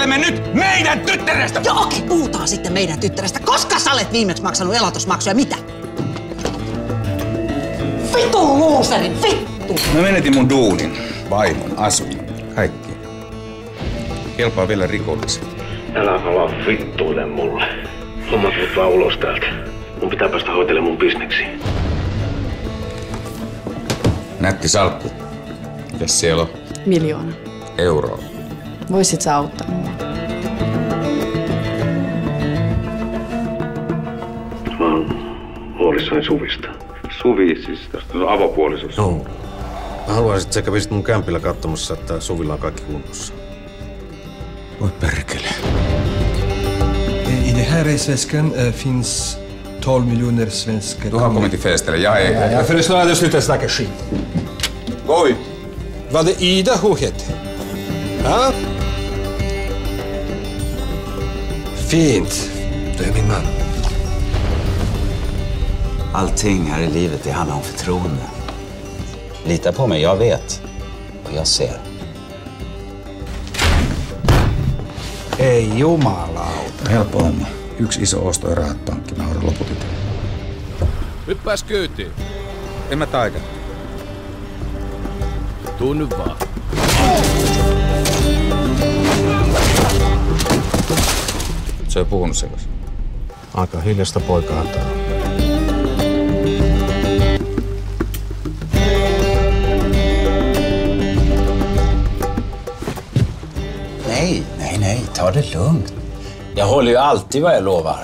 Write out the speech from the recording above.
keskustelemme nyt meidän tyttärestä! Joo, okei, puhutaan sitten meidän tyttärestä. Koska sä olet viimeksi maksanut elatusmaksuja? Mitä? Vitun luuserin, vittu! Mä menetin mun duunin, vaimon, asunnon, kaikki. Kelpaa vielä rikollisen. Älä ala vittuile mulle. Hommat mut vaan ulos täältä. Mun pitää päästä hoitelemaan mun bisneksiin. Nätti salkku. Mitäs siellä on? 1 000 000 Euroa. Voisit sä auttaa mua? Mä oon huolissani Suvista. Suvi, siis tästä on avopuolisuus. No. Mä haluaisin, että sä kävisit mun kämpillä katsomassa, että Suvilla on kaikki kunnossa. Voi perkele. I den här resväskan finns 12 miljoner svenska Du har kommit till fest, eller? Jag är... Jag föreslår att du slutar snacka skit. Gå ut! Var det Ida hon hette? Ja? Fint. Du är min man. Allting här i livet, det handlar om förtroende. Lita på mig, jag vet. Och jag ser. Ei jumalauta. Helppo homma. Yksi iso osto ja rahat pankki. Mä hoidan loput itse. Hyppääs kyytiin. En mä taika. Tuu nyt vaan. Se on puhunut sekas. Aika hiljasta poikaa tää. Nej, ta det lugnt. Jag håller ju alltid vad jag lovar.